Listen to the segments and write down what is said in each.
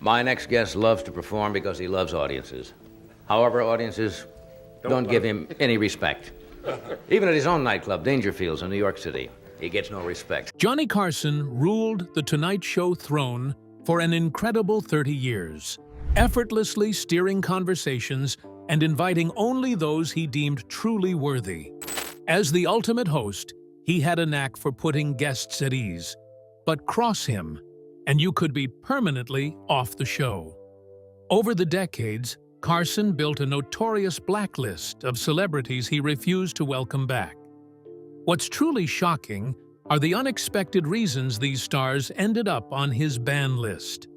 My next guest loves to perform because he loves audiences. However, audiences don't give him any respect. Even at his own nightclub, Dangerfields in New York City, he gets no respect. Johnny Carson ruled the Tonight Show throne for an incredible 30 years, effortlessly steering conversations and inviting only those he deemed truly worthy. As the ultimate host, he had a knack for putting guests at ease. But cross him, and you could be permanently off the show. Over the decades, Carson built a notorious blacklist of celebrities he refused to welcome back. What's truly shocking are the unexpected reasons these stars ended up on his ban list.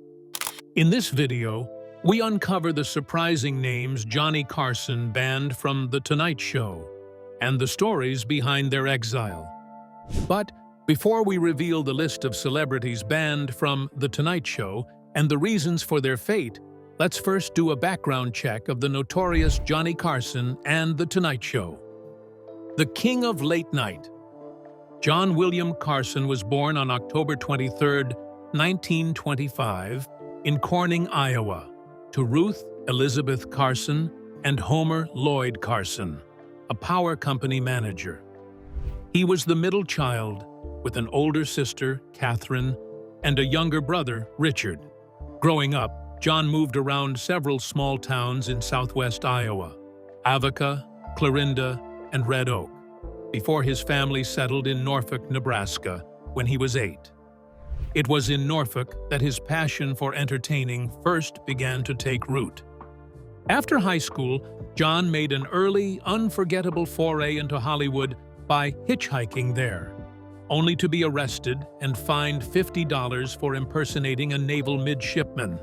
In this video, we uncover the surprising names Johnny Carson banned from The Tonight Show and the stories behind their exile. But before we reveal the list of celebrities banned from The Tonight Show and the reasons for their fate, let's first do a background check of the notorious Johnny Carson and The Tonight Show. The King of Late Night. John William Carson was born on October 23, 1925, in Corning, Iowa, to Ruth Elizabeth Carson and Homer Lloyd Carson, a power company manager. He was the middle child, with an older sister, Catherine, and a younger brother, Richard. Growing up, John moved around several small towns in southwest Iowa, Avoca, Clarinda, and Red Oak, before his family settled in Norfolk, Nebraska, when he was 8. It was in Norfolk that his passion for entertaining first began to take root. After high school, John made an early, unforgettable foray into Hollywood by hitchhiking there, only to be arrested and fined $50 for impersonating a naval midshipman,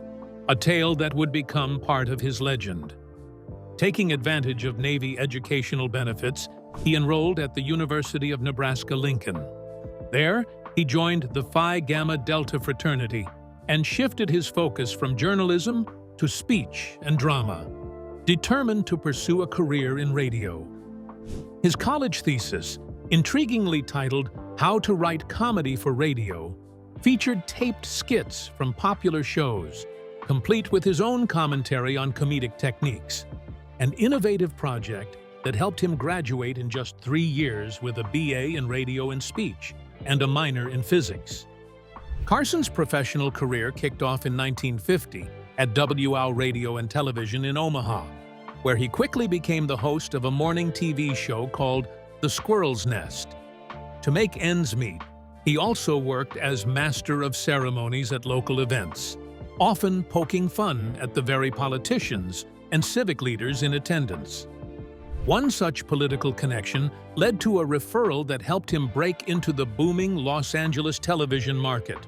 a tale that would become part of his legend. Taking advantage of Navy educational benefits, he enrolled at the University of Nebraska-Lincoln. There, he joined the Phi Gamma Delta fraternity and shifted his focus from journalism to speech and drama, determined to pursue a career in radio. His college thesis, intriguingly titled How to Write Comedy for Radio, featured taped skits from popular shows, complete with his own commentary on comedic techniques, an innovative project that helped him graduate in just 3 years with a BA in radio and speech and a minor in physics. Carson's professional career kicked off in 1950 at WOW Radio and Television in Omaha, where he quickly became the host of a morning TV show called The Squirrel's Nest. To make ends meet, he also worked as master of ceremonies at local events, often poking fun at the very politicians and civic leaders in attendance. One such political connection led to a referral that helped him break into the booming Los Angeles television market,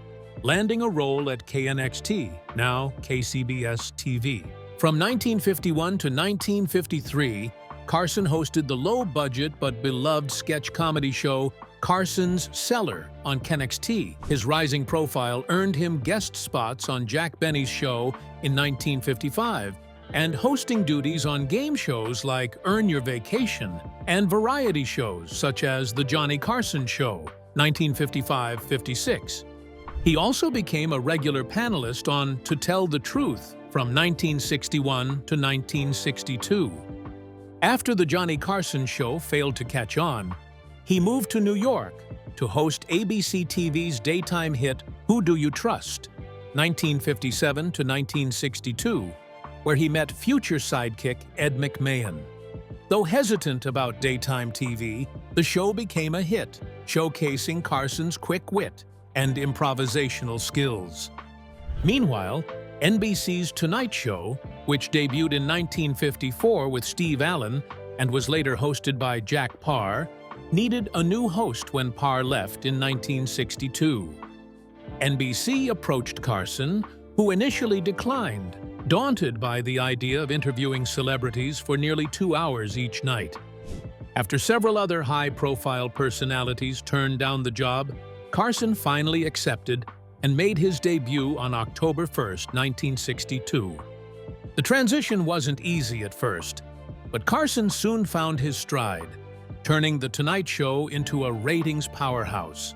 landing a role at KNXT, now KCBS TV. From 1951 to 1953, Carson hosted the low-budget but beloved sketch comedy show Carson's Cellar on KNXT. His rising profile earned him guest spots on Jack Benny's show in 1955 and hosting duties on game shows like Earn Your Vacation and variety shows such as The Johnny Carson Show, 1955-56. He also became a regular panelist on To Tell the Truth from 1961 to 1962. After The Johnny Carson Show failed to catch on, he moved to New York to host ABC TV's daytime hit Who Do You Trust, 1957 to 1962, where he met future sidekick Ed McMahon. Though hesitant about daytime TV, the show became a hit, showcasing Carson's quick wit and improvisational skills. Meanwhile, NBC's Tonight Show, which debuted in 1954 with Steve Allen and was later hosted by Jack Paar, needed a new host when Paar left in 1962. NBC approached Carson, who initially declined, daunted by the idea of interviewing celebrities for nearly 2 hours each night. After several other high-profile personalities turned down the job, Carson finally accepted and made his debut on October 1, 1962. The transition wasn't easy at first, but Carson soon found his stride, turning The Tonight Show into a ratings powerhouse.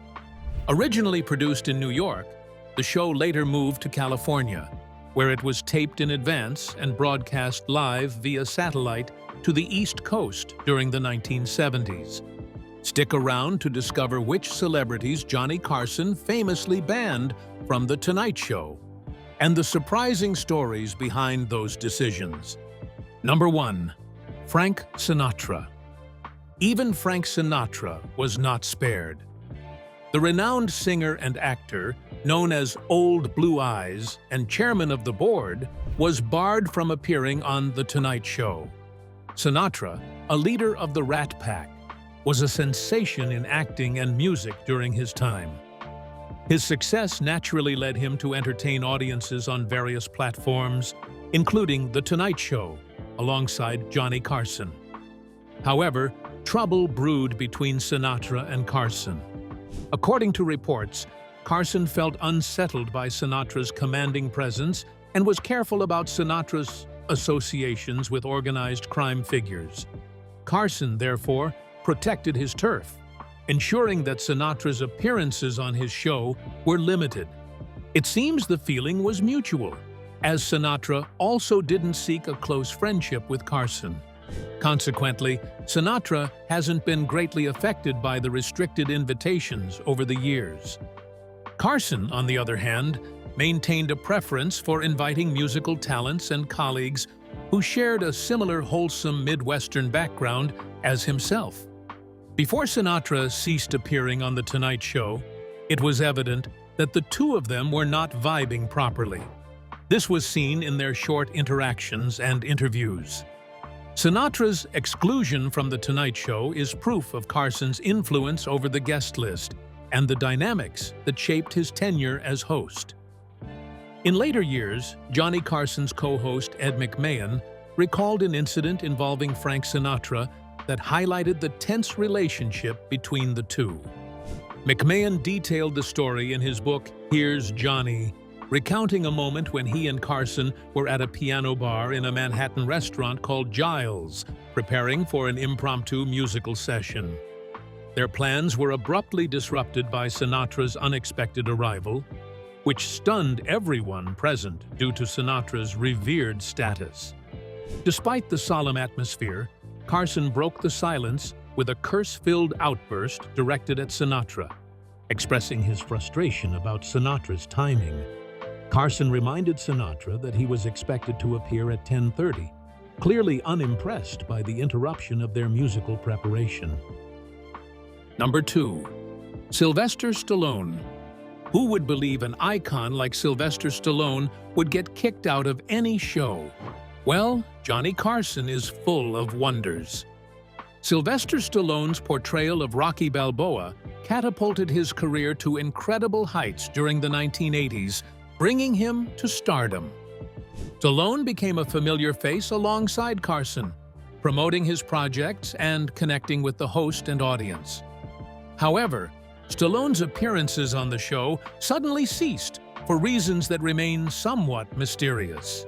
Originally produced in New York, the show later moved to California, where it was taped in advance and broadcast live via satellite to the East Coast during the 1970s. Stick around to discover which celebrities Johnny Carson famously banned from The Tonight Show, and the surprising stories behind those decisions. Number 1. Frank Sinatra. Even Frank Sinatra was not spared. The renowned singer and actor, known as Old Blue Eyes and chairman of the board, was barred from appearing on The Tonight Show. Sinatra, a leader of the Rat Pack, was a sensation in acting and music during his time. His success naturally led him to entertain audiences on various platforms, including The Tonight Show, alongside Johnny Carson. However, trouble brewed between Sinatra and Carson. According to reports, Carson felt unsettled by Sinatra's commanding presence and was careful about Sinatra's associations with organized crime figures. Carson, therefore, protected his turf, ensuring that Sinatra's appearances on his show were limited. It seems the feeling was mutual, as Sinatra also didn't seek a close friendship with Carson. Consequently, Sinatra hasn't been greatly affected by the restricted invitations over the years. Carson, on the other hand, maintained a preference for inviting musical talents and colleagues who shared a similar wholesome Midwestern background as himself. Before Sinatra ceased appearing on The Tonight Show, it was evident that the two of them were not vibing properly. This was seen in their short interactions and interviews. Sinatra's exclusion from The Tonight Show is proof of Carson's influence over the guest list and the dynamics that shaped his tenure as host. In later years, Johnny Carson's co-host Ed McMahon recalled an incident involving Frank Sinatra that highlighted the tense relationship between the two. McMahon detailed the story in his book, Here's Johnny, recounting a moment when he and Carson were at a piano bar in a Manhattan restaurant called Giles, preparing for an impromptu musical session. Their plans were abruptly disrupted by Sinatra's unexpected arrival, which stunned everyone present due to Sinatra's revered status. Despite the solemn atmosphere, Carson broke the silence with a curse-filled outburst directed at Sinatra, expressing his frustration about Sinatra's timing. Carson reminded Sinatra that he was expected to appear at 10:30, clearly unimpressed by the interruption of their musical preparation. Number 2. Sylvester Stallone. Who would believe an icon like Sylvester Stallone would get kicked out of any show? Well, Johnny Carson is full of wonders. Sylvester Stallone's portrayal of Rocky Balboa catapulted his career to incredible heights during the 1980s, bringing him to stardom. Stallone became a familiar face alongside Carson, promoting his projects and connecting with the host and audience. However, Stallone's appearances on the show suddenly ceased for reasons that remain somewhat mysterious.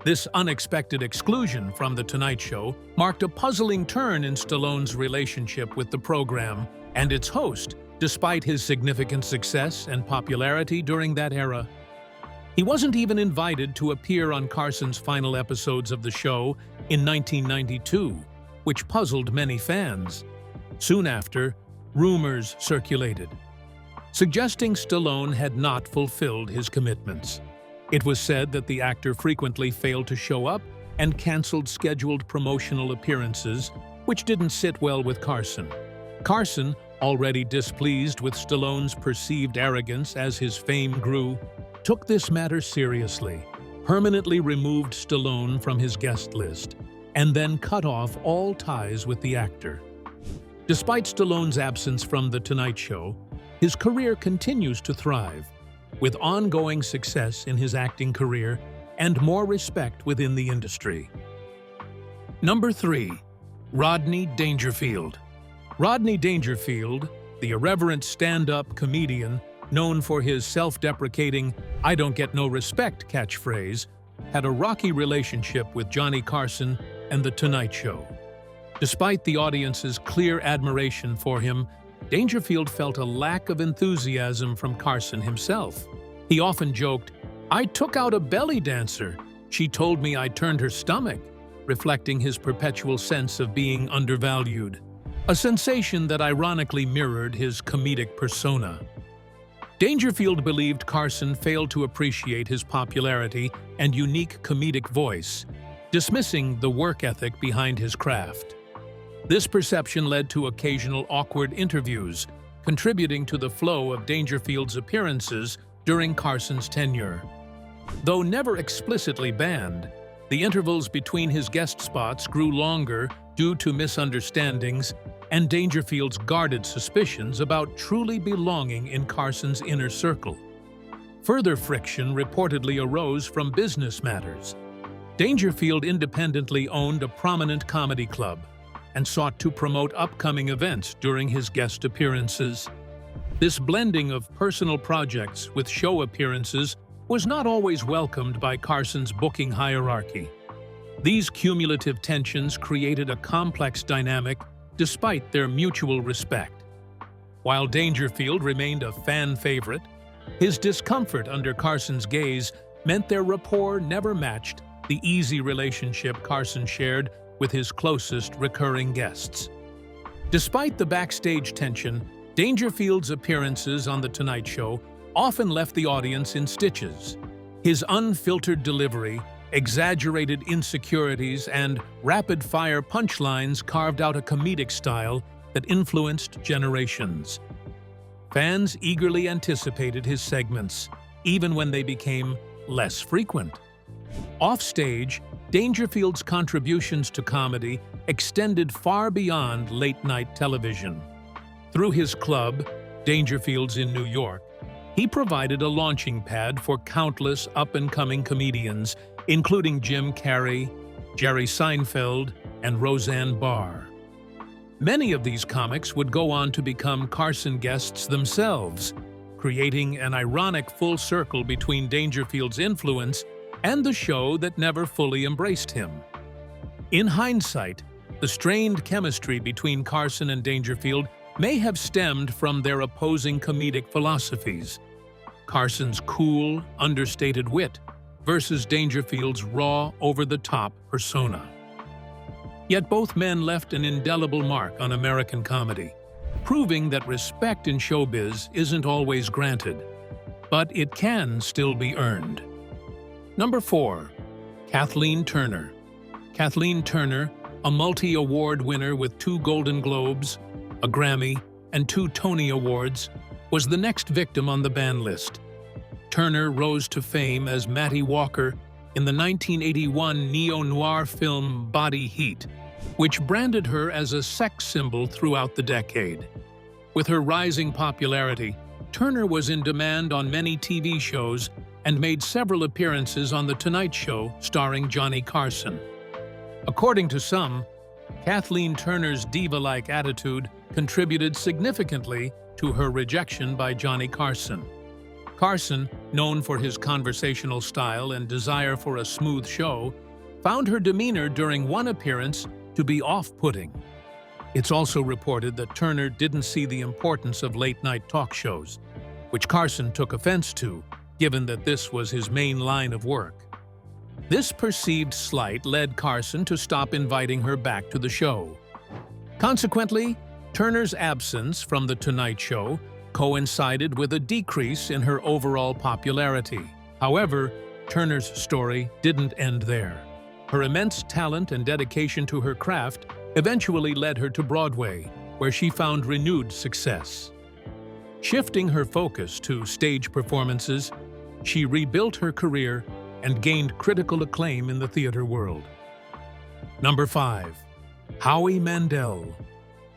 This unexpected exclusion from The Tonight Show marked a puzzling turn in Stallone's relationship with the program and its host, despite his significant success and popularity during that era. He wasn't even invited to appear on Carson's final episodes of the show in 1992, which puzzled many fans. Soon after, rumors circulated, suggesting Stallone had not fulfilled his commitments. It was said that the actor frequently failed to show up and canceled scheduled promotional appearances, which didn't sit well with Carson. Carson, already displeased with Stallone's perceived arrogance as his fame grew, took this matter seriously, permanently removed Stallone from his guest list, and then cut off all ties with the actor. Despite Stallone's absence from The Tonight Show, his career continues to thrive, with ongoing success in his acting career and more respect within the industry. Number 3. Rodney Dangerfield. Rodney Dangerfield, the irreverent stand-up comedian known for his self-deprecating "I don't get no respect" catchphrase, had a rocky relationship with Johnny Carson and The Tonight Show. Despite the audience's clear admiration for him, Dangerfield felt a lack of enthusiasm from Carson himself. He often joked, "I took out a belly dancer. She told me I turned her stomach," reflecting his perpetual sense of being undervalued, a sensation that ironically mirrored his comedic persona. Dangerfield believed Carson failed to appreciate his popularity and unique comedic voice, dismissing the work ethic behind his craft. This perception led to occasional awkward interviews, contributing to the flow of Dangerfield's appearances during Carson's tenure. Though never explicitly banned, the intervals between his guest spots grew longer due to misunderstandings and Dangerfield's guarded suspicions about truly belonging in Carson's inner circle. Further friction reportedly arose from business matters. Dangerfield independently owned a prominent comedy club and sought to promote upcoming events during his guest appearances. This blending of personal projects with show appearances was not always welcomed by Carson's booking hierarchy. These cumulative tensions created a complex dynamic despite their mutual respect. While Dangerfield remained a fan favorite, his discomfort under Carson's gaze meant their rapport never matched the easy relationship Carson shared with his closest recurring guests. Despite the backstage tension, Dangerfield's appearances on The Tonight Show often left the audience in stitches. His unfiltered delivery, exaggerated insecurities, and rapid-fire punchlines carved out a comedic style that influenced generations. Fans eagerly anticipated his segments, even when they became less frequent. Offstage, Dangerfield's contributions to comedy extended far beyond late-night television. Through his club, Dangerfield's in New York, he provided a launching pad for countless up-and-coming comedians, including Jim Carrey, Jerry Seinfeld, and Roseanne Barr. Many of these comics would go on to become Carson guests themselves, creating an ironic full circle between Dangerfield's influence and the show that never fully embraced him. In hindsight, the strained chemistry between Carson and Dangerfield may have stemmed from their opposing comedic philosophies. Carson's cool, understated wit versus Dangerfield's raw, over-the-top persona. Yet both men left an indelible mark on American comedy, proving that respect in showbiz isn't always granted, but it can still be earned. Number 4. Kathleen Turner. Kathleen Turner, a multi-award winner with 2 Golden Globes, a Grammy, and 2 Tony Awards, was the next victim on the ban list. Turner rose to fame as Mattie Walker in the 1981 neo-noir film Body Heat, which branded her as a sex symbol throughout the decade. With her rising popularity, Turner was in demand on many TV shows and made several appearances on The Tonight Show starring Johnny Carson. According to some, Kathleen Turner's diva-like attitude contributed significantly to her rejection by Johnny Carson. Carson, known for his conversational style and desire for a smooth show, found her demeanor during one appearance to be off-putting. It's also reported that Turner didn't see the importance of late-night talk shows, which Carson took offense to, given that this was his main line of work. This perceived slight led Carson to stop inviting her back to the show. Consequently, Turner's absence from The Tonight Show coincided with a decrease in her overall popularity. However, Turner's story didn't end there. Her immense talent and dedication to her craft eventually led her to Broadway, where she found renewed success. Shifting her focus to stage performances, she rebuilt her career and gained critical acclaim in the theater world. Number 5. Howie Mandel.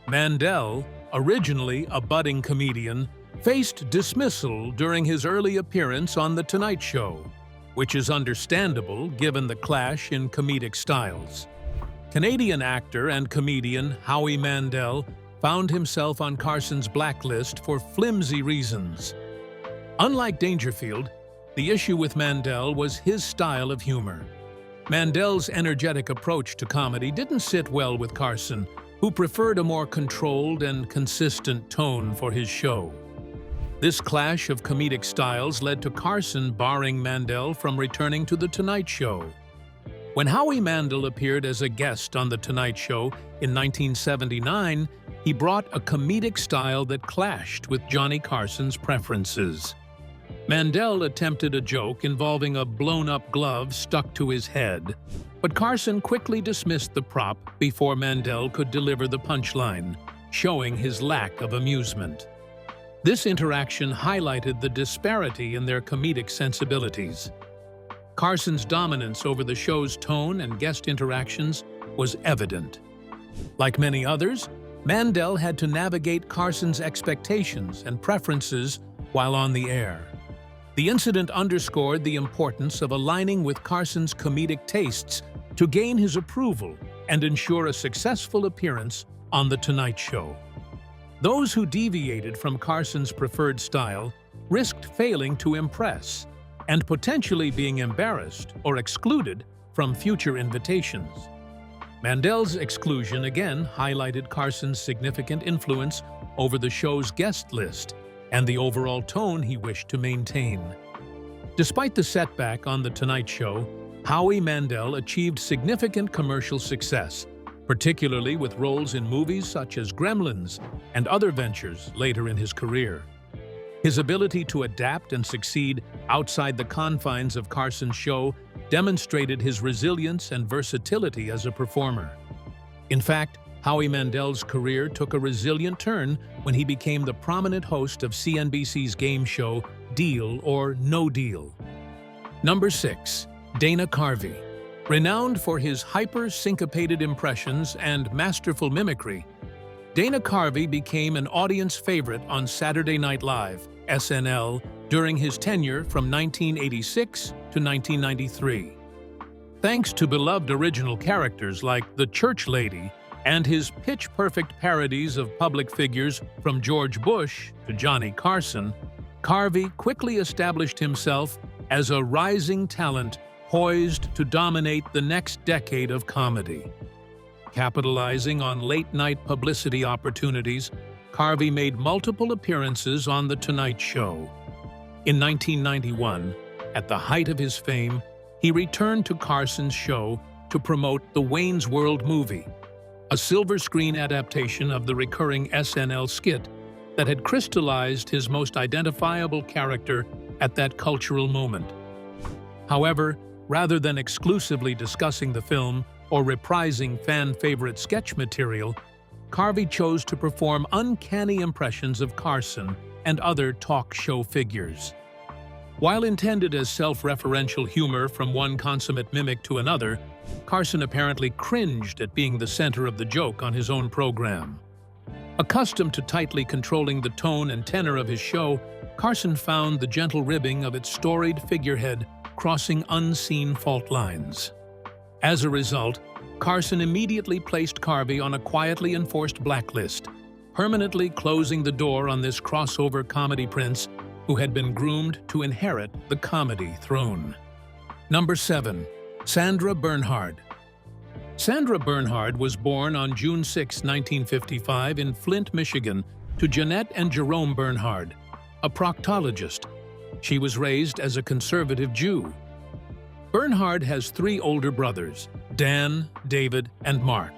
Mandel, originally a budding comedian, faced dismissal during his early appearance on The Tonight Show, which is understandable given the clash in comedic styles. Canadian actor and comedian Howie Mandel found himself on Carson's blacklist for flimsy reasons. Unlike Dangerfield, the issue with Mandel was his style of humor. Mandel's energetic approach to comedy didn't sit well with Carson, who preferred a more controlled and consistent tone for his show. This clash of comedic styles led to Carson barring Mandel from returning to The Tonight Show. When Howie Mandel appeared as a guest on The Tonight Show in 1979, he brought a comedic style that clashed with Johnny Carson's preferences. Mandel attempted a joke involving a blown-up glove stuck to his head, but Carson quickly dismissed the prop before Mandel could deliver the punchline, showing his lack of amusement. This interaction highlighted the disparity in their comedic sensibilities. Carson's dominance over the show's tone and guest interactions was evident. Like many others, Mandel had to navigate Carson's expectations and preferences while on the air. The incident underscored the importance of aligning with Carson's comedic tastes to gain his approval and ensure a successful appearance on The Tonight Show. Those who deviated from Carson's preferred style risked failing to impress and potentially being embarrassed or excluded from future invitations. Mandel's exclusion again highlighted Carson's significant influence over the show's guest list and the overall tone he wished to maintain. Despite the setback on The Tonight Show, Howie Mandel achieved significant commercial success, particularly with roles in movies such as Gremlins and other ventures later in his career. His ability to adapt and succeed outside the confines of Carson's show demonstrated his resilience and versatility as a performer. In fact, Howie Mandel's career took a resilient turn when he became the prominent host of CNBC's game show Deal or No Deal. Number 6. Dana Carvey. Renowned for his hyper-syncopated impressions and masterful mimicry, Dana Carvey became an audience favorite on Saturday Night Live, SNL, during his tenure from 1986 to 1993. Thanks to beloved original characters like the Church Lady and his pitch-perfect parodies of public figures from George Bush to Johnny Carson, Carvey quickly established himself as a rising talent poised to dominate the next decade of comedy. Capitalizing on late-night publicity opportunities, Carvey made multiple appearances on The Tonight Show. In 1991, at the height of his fame, he returned to Carson's show to promote the Wayne's World movie, a silver screen adaptation of the recurring SNL skit that had crystallized his most identifiable character at that cultural moment. However, rather than exclusively discussing the film or reprising fan-favorite sketch material, Carvey chose to perform uncanny impressions of Carson and other talk show figures. While intended as self-referential humor from one consummate mimic to another, Carson apparently cringed at being the center of the joke on his own program. Accustomed to tightly controlling the tone and tenor of his show, Carson found the gentle ribbing of its storied figurehead crossing unseen fault lines. As a result, Carson immediately placed Carvey on a quietly enforced blacklist, permanently closing the door on this crossover comedy prince who had been groomed to inherit the comedy throne. Number 7. Sandra Bernhard. Sandra Bernhard was born on June 6, 1955 in Flint, Michigan, to Jeanette and Jerome Bernhard, a proctologist. She was raised as a conservative Jew. Bernhard has 3 older brothers, Dan, David, and Mark.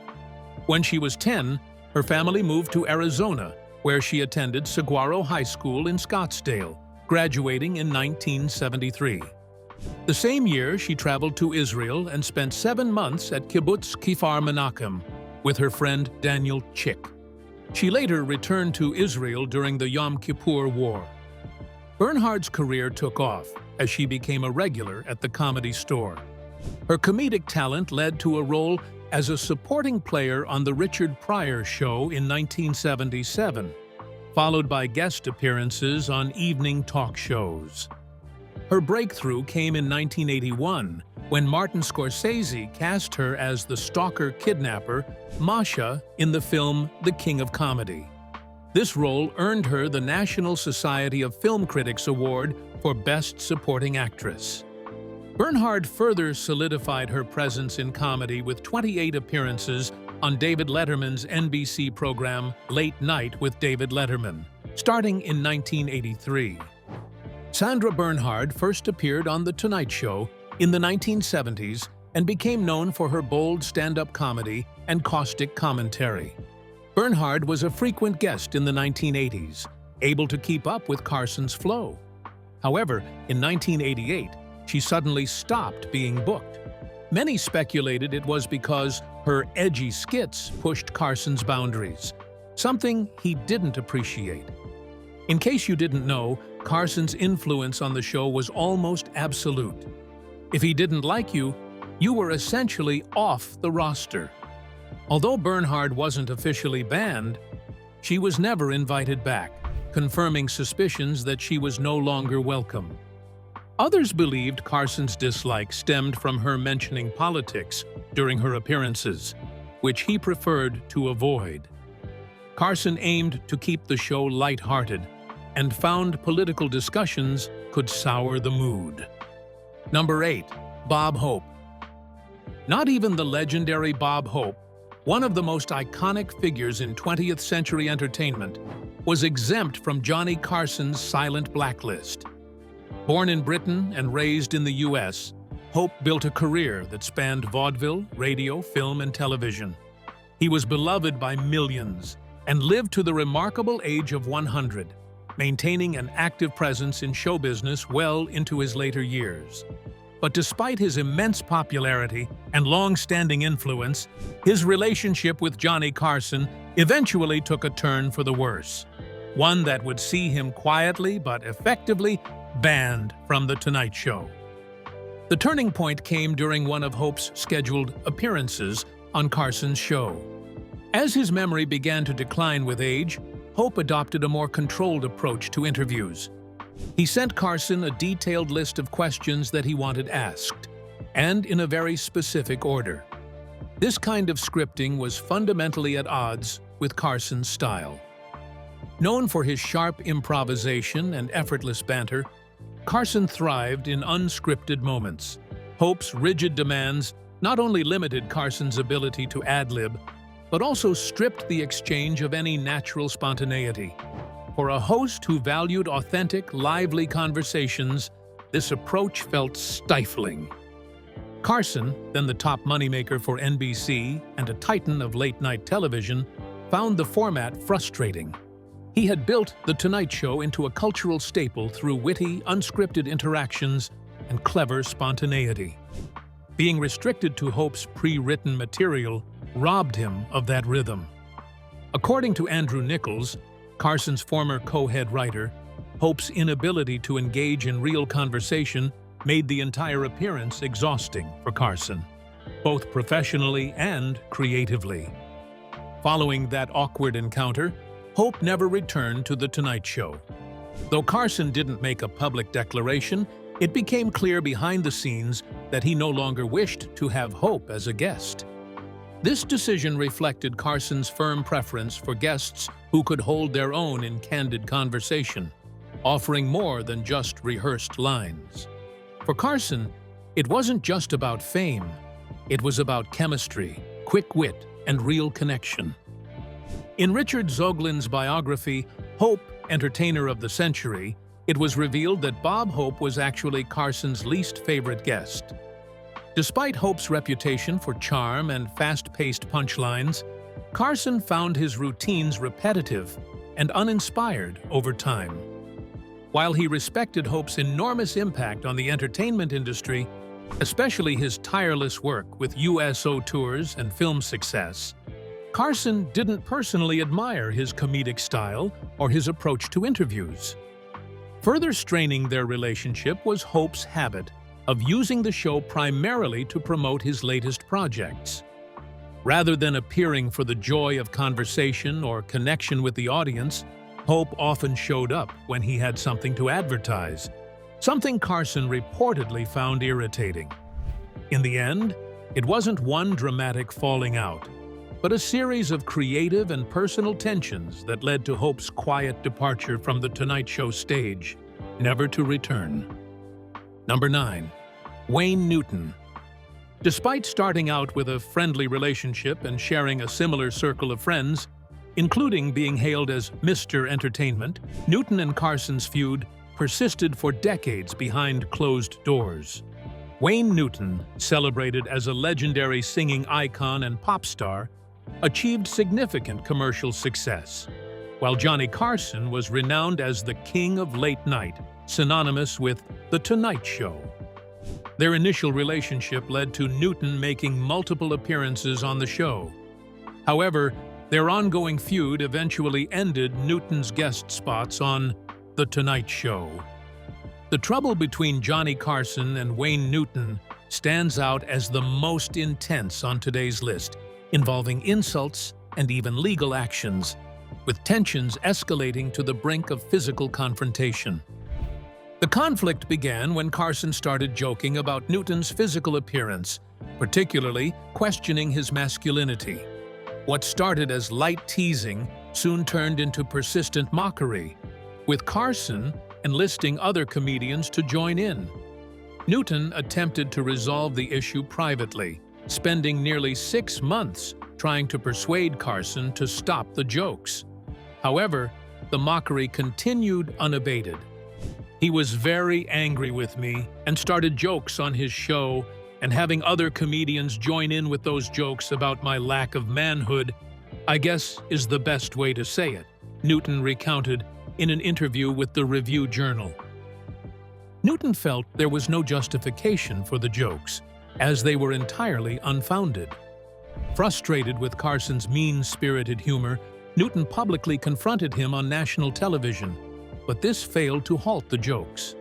When she was 10, her family moved to Arizona, where she attended Saguaro High School in Scottsdale, graduating in 1973. The same year, she traveled to Israel and spent 7 months at Kibbutz Kfar Menachem with her friend Daniel Chick. She later returned to Israel during the Yom Kippur War. Bernhard's career took off as she became a regular at the Comedy Store. Her comedic talent led to a role as a supporting player on The Richard Pryor Show in 1977, followed by guest appearances on evening talk shows. Her breakthrough came in 1981 when Martin Scorsese cast her as the stalker kidnapper, Masha, in the film The King of Comedy. This role earned her the National Society of Film Critics Award for Best Supporting Actress. Bernhard further solidified her presence in comedy with 28 appearances on David Letterman's NBC program Late Night with David Letterman, starting in 1983. Sandra Bernhard first appeared on The Tonight Show in the 1970s and became known for her bold stand-up comedy and caustic commentary. Bernhard was a frequent guest in the 1980s, able to keep up with Carson's flow. However, in 1988, she suddenly stopped being booked. Many speculated it was because her edgy skits pushed Carson's boundaries, something he didn't appreciate. In case you didn't know, Carson's influence on the show was almost absolute. If he didn't like you, you were essentially off the roster. Although Bernhard wasn't officially banned, she was never invited back, confirming suspicions that she was no longer welcome. Others believed Carson's dislike stemmed from her mentioning politics during her appearances, which he preferred to avoid. Carson aimed to keep the show lighthearted and found political discussions could sour the mood. Number 8. Bob Hope. Not even the legendary Bob Hope, one of the most iconic figures in 20th century entertainment, was exempt from Johnny Carson's silent blacklist. Born in Britain and raised in the U.S., Hope built a career that spanned vaudeville, radio, film, and television. He was beloved by millions and lived to the remarkable age of 100, maintaining an active presence in show business well into his later years. But despite his immense popularity and long-standing influence, his relationship with Johnny Carson eventually took a turn for the worse, one that would see him quietly but effectively banned from The Tonight Show. The turning point came during one of Hope's scheduled appearances on Carson's show. As his memory began to decline with age, Hope adopted a more controlled approach to interviews. He sent Carson a detailed list of questions that he wanted asked, and in a very specific order. This kind of scripting was fundamentally at odds with Carson's style. Known for his sharp improvisation and effortless banter, Carson thrived in unscripted moments. Hope's rigid demands not only limited Carson's ability to ad-lib, but also stripped the exchange of any natural spontaneity. For a host who valued authentic, lively conversations, this approach felt stifling. Carson, then the top moneymaker for NBC and a titan of late-night television, found the format frustrating. He had built The Tonight Show into a cultural staple through witty, unscripted interactions and clever spontaneity. Being restricted to Hope's pre-written material robbed him of that rhythm. According to Andrew Nichols, Carson's former co-head writer, Hope's inability to engage in real conversation made the entire appearance exhausting for Carson, both professionally and creatively. Following that awkward encounter, Hope never returned to The Tonight Show. Though Carson didn't make a public declaration, it became clear behind the scenes that he no longer wished to have Hope as a guest. This decision reflected Carson's firm preference for guests who could hold their own in candid conversation, offering more than just rehearsed lines. For Carson, it wasn't just about fame. It was about chemistry, quick wit, and real connection. In Richard Zoglin's biography, Hope, Entertainer of the Century, it was revealed that Bob Hope was actually Carson's least favorite guest. Despite Hope's reputation for charm and fast-paced punchlines, Carson found his routines repetitive and uninspired over time. While he respected Hope's enormous impact on the entertainment industry, especially his tireless work with USO tours and film success, Carson didn't personally admire his comedic style or his approach to interviews. Further straining their relationship was Hope's habit of using the show primarily to promote his latest projects. Rather than appearing for the joy of conversation or connection with the audience, Hope often showed up when he had something to advertise, something Carson reportedly found irritating. In the end, it wasn't one dramatic falling out, but a series of creative and personal tensions that led to Hope's quiet departure from The Tonight Show stage, never to return. Number 9. Wayne Newton. Despite starting out with a friendly relationship and sharing a similar circle of friends, Including being hailed as Mr. Entertainment, Newton and Carson's feud persisted for decades behind closed doors. Wayne Newton, celebrated as a legendary singing icon and pop star, achieved significant commercial success, while Johnny Carson was renowned as the king of late night, synonymous with The Tonight Show. Their initial relationship led to Newton making multiple appearances on the show. However, their ongoing feud eventually ended Newton's guest spots on The Tonight Show. The trouble between Johnny Carson and Wayne Newton stands out as the most intense on today's list, involving insults and even legal actions, with tensions escalating to the brink of physical confrontation. The conflict began when Carson started joking about Newton's physical appearance, particularly questioning his masculinity. What started as light teasing soon turned into persistent mockery, with Carson enlisting other comedians to join in. Newton attempted to resolve the issue privately, spending nearly 6 months trying to persuade Carson to stop the jokes. However, the mockery continued unabated. He was very angry with me and started jokes on his show, and having other comedians join in with those jokes about my lack of manhood, I guess is the best way to say it, Newton recounted in an interview with the Review Journal. Newton felt there was no justification for the jokes, as they were entirely unfounded. Frustrated with Carson's mean-spirited humor, Newton publicly confronted him on national television, but this failed to halt the jokes.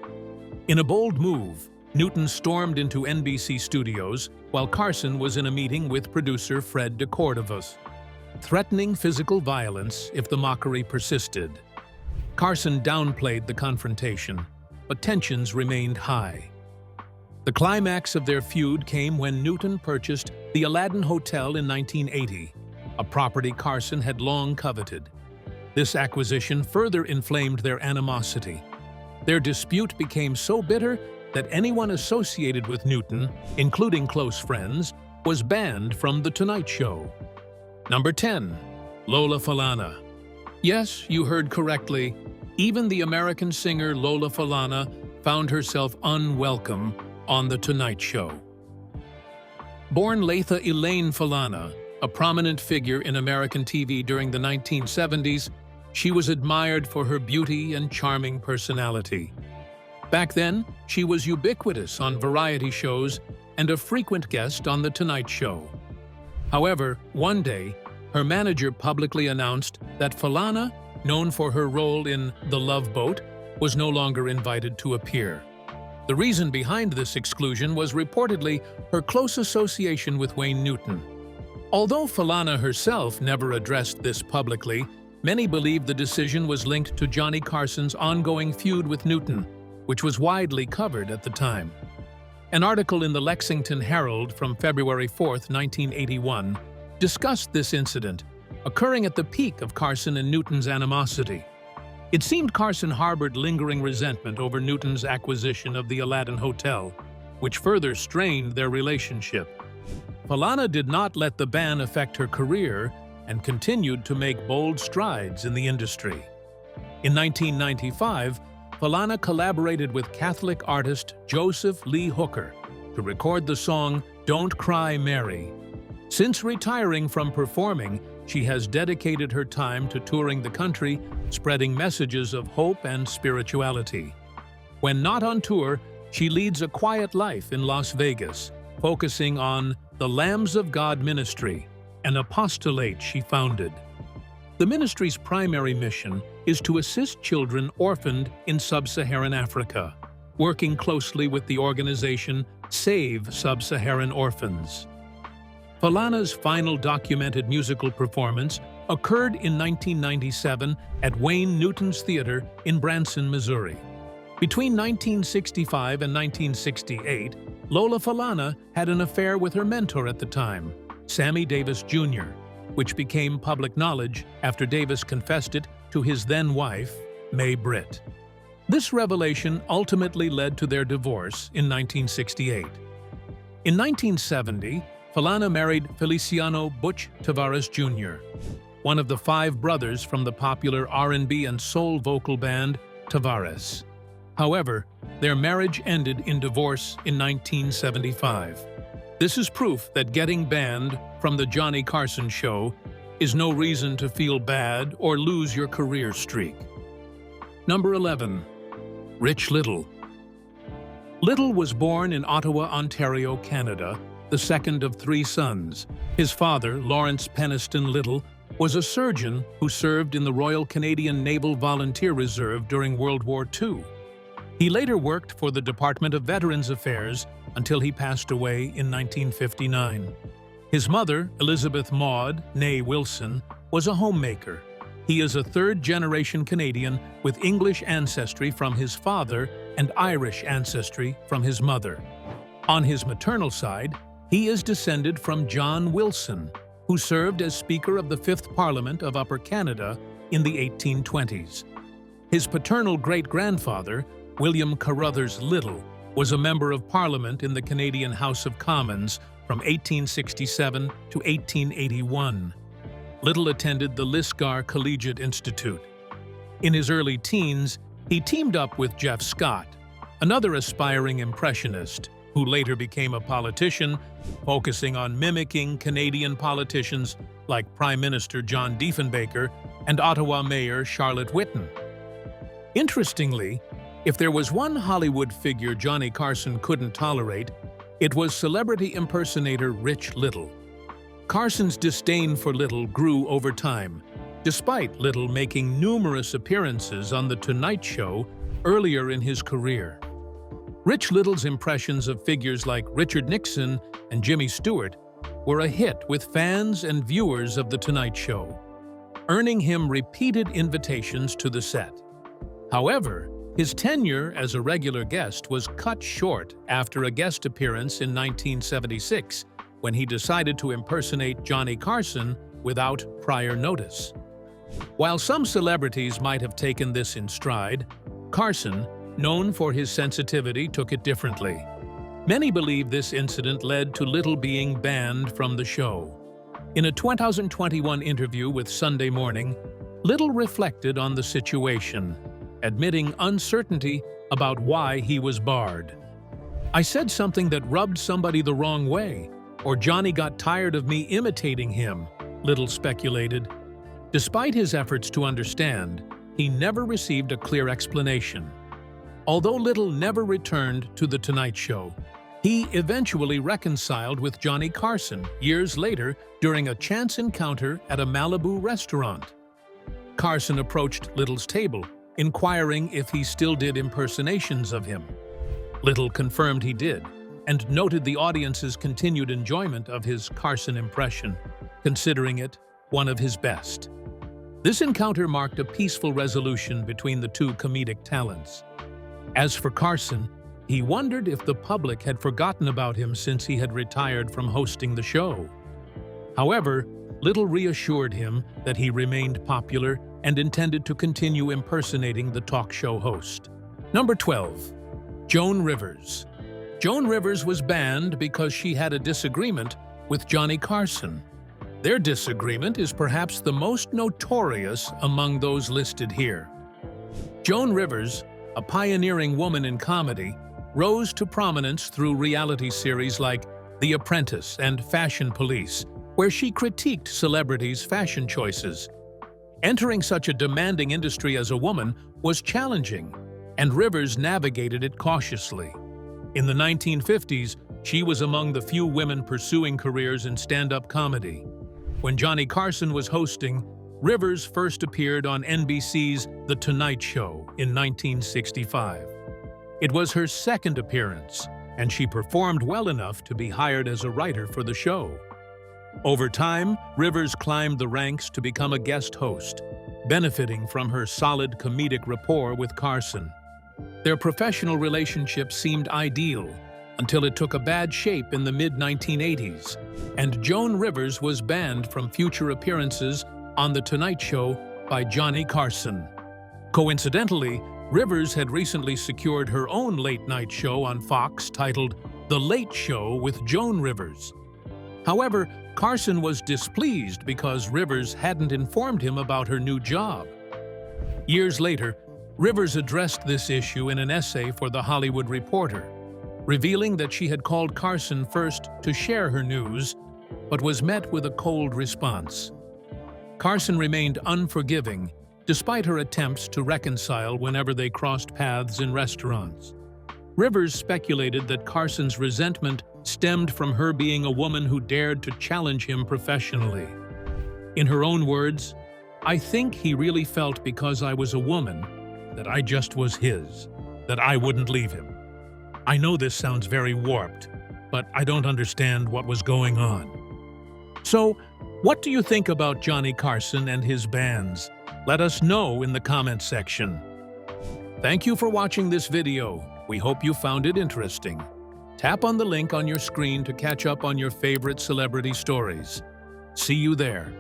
In a bold move, Newton stormed into NBC studios while Carson was in a meeting with producer Fred DeCordovas, threatening physical violence if the mockery persisted. Carson downplayed the confrontation, but tensions remained high. The climax of their feud came when Newton purchased the Aladdin Hotel in 1980, a property Carson had long coveted. This acquisition further inflamed their animosity. Their dispute became so bitter that anyone associated with Newton, including close friends, was banned from The Tonight Show. Number 10. Lola Falana. Yes, you heard correctly. Even the American singer Lola Falana found herself unwelcome on The Tonight Show. Born Latha Elaine Falana, a prominent figure in American TV during the 1970s, she was admired for her beauty and charming personality. Back then, she was ubiquitous on variety shows and a frequent guest on The Tonight Show. However, one day, her manager publicly announced that Falana, known for her role in The Love Boat, was no longer invited to appear. The reason behind this exclusion was reportedly her close association with Wayne Newton. Although Falana herself never addressed this publicly, many believe the decision was linked to Johnny Carson's ongoing feud with Newton, which was widely covered at the time. An article in the Lexington Herald from February 4, 1981, discussed this incident, occurring at the peak of Carson and Newton's animosity. It seemed Carson harbored lingering resentment over Newton's acquisition of the Aladdin Hotel, which further strained their relationship. Falana did not let the ban affect her career and continued to make bold strides in the industry. In 1995, Falana collaborated with Catholic artist Joseph Lee Hooker to record the song Don't Cry Mary. Since retiring from performing, she has dedicated her time to touring the country, spreading messages of hope and spirituality. When not on tour, she leads a quiet life in Las Vegas, focusing on the Lambs of God Ministry, an apostolate she founded. The ministry's primary mission is to assist children orphaned in sub-Saharan Africa, working closely with the organization Save Sub-Saharan Orphans. Falana's final documented musical performance occurred in 1997 at Wayne Newton's Theater in Branson, Missouri. Between 1965 and 1968, Lola Falana had an affair with her mentor at the time, Sammy Davis Jr., which became public knowledge after Davis confessed it to his then-wife, Mae Britt. This revelation ultimately led to their divorce in 1968. In 1970, Falana married Feliciano Butch Tavares Jr. one of the 5 brothers from the popular R&B and soul vocal band Tavares. However, their marriage ended in divorce in 1975. This is proof that getting banned from the Johnny Carson show is no reason to feel bad or lose your career streak. Number 11. Rich Little. Little was born in Ottawa, Ontario, Canada, the second of 3 sons. His father, Lawrence Peniston Little, was a surgeon who served in the Royal Canadian Naval Volunteer Reserve during World War II. He later worked for the Department of Veterans Affairs until he passed away in 1959. His mother, Elizabeth Maud, née Wilson, was a homemaker. He is a 3rd-generation Canadian with English ancestry from his father and Irish ancestry from his mother. On his maternal side, he is descended from John Wilson, who served as Speaker of the 5th Parliament of Upper Canada in the 1820s. His paternal great-grandfather, William Carruthers Little, was a member of Parliament in the Canadian House of Commons from 1867 to 1881. Little attended the Lisgar Collegiate Institute. In his early teens, he teamed up with Jeff Scott, another aspiring impressionist, who later became a politician, focusing on mimicking Canadian politicians like Prime Minister John Diefenbaker and Ottawa Mayor Charlotte Whitten. Interestingly, if there was one Hollywood figure Johnny Carson couldn't tolerate, it was celebrity impersonator Rich Little. Carson's disdain for Little grew over time, despite Little making numerous appearances on The Tonight Show earlier in his career. Rich Little's impressions of figures like Richard Nixon and Jimmy Stewart were a hit with fans and viewers of The Tonight Show, earning him repeated invitations to the set. However, his tenure as a regular guest was cut short after a guest appearance in 1976, when he decided to impersonate Johnny Carson without prior notice. While some celebrities might have taken this in stride, Carson, known for his sensitivity, took it differently. Many believe this incident led to Little being banned from the show. In a 2021 interview with Sunday Morning, Little reflected on the situation, admitting uncertainty about why he was barred. "I said something that rubbed somebody the wrong way, or Johnny got tired of me imitating him," Little speculated. Despite his efforts to understand, he never received a clear explanation. Although Little never returned to The Tonight Show, he eventually reconciled with Johnny Carson years later during a chance encounter at a Malibu restaurant. Carson approached Little's table, inquiring if he still did impersonations of him. Little confirmed he did, and noted the audience's continued enjoyment of his Carson impression, considering it one of his best. This encounter marked a peaceful resolution between the two comedic talents. As for Carson, he wondered if the public had forgotten about him since he had retired from hosting the show. However, Little reassured him that he remained popular and intended to continue impersonating the talk show host. Number 12. Joan Rivers. Joan Rivers was banned because she had a disagreement with Johnny Carson. Their disagreement is perhaps the most notorious among those listed here. Joan Rivers, a pioneering woman in comedy, rose to prominence through reality series like The Apprentice and Fashion Police, where she critiqued celebrities' fashion choices. Entering such a demanding industry as a woman was challenging, and Rivers navigated it cautiously. In the 1950s, she was among the few women pursuing careers in stand-up comedy. When Johnny Carson was hosting, Rivers first appeared on NBC's The Tonight Show in 1965. It was her second appearance, and she performed well enough to be hired as a writer for the show. Over time, Rivers climbed the ranks to become a guest host, benefiting from her solid comedic rapport with Carson. Their professional relationship seemed ideal until it took a bad shape in the mid-1980s, and Joan Rivers was banned from future appearances on The Tonight Show by Johnny Carson. Coincidentally, Rivers had recently secured her own late-night show on Fox titled The Late Show with Joan Rivers. However, Carson was displeased because Rivers hadn't informed him about her new job. Years later, Rivers addressed this issue in an essay for The Hollywood Reporter, revealing that she had called Carson first to share her news, but was met with a cold response. Carson remained unforgiving, despite her attempts to reconcile whenever they crossed paths in restaurants. Rivers speculated that Carson's resentment stemmed from her being a woman who dared to challenge him professionally. In her own words, "I think he really felt because I was a woman that I just was his, that I wouldn't leave him. I know this sounds very warped, but I don't understand what was going on." So, what do you think about Johnny Carson and his bands? Let us know in the comments section. Thank you for watching this video. We hope you found it interesting. Tap on the link on your screen to catch up on your favorite celebrity stories. See you there.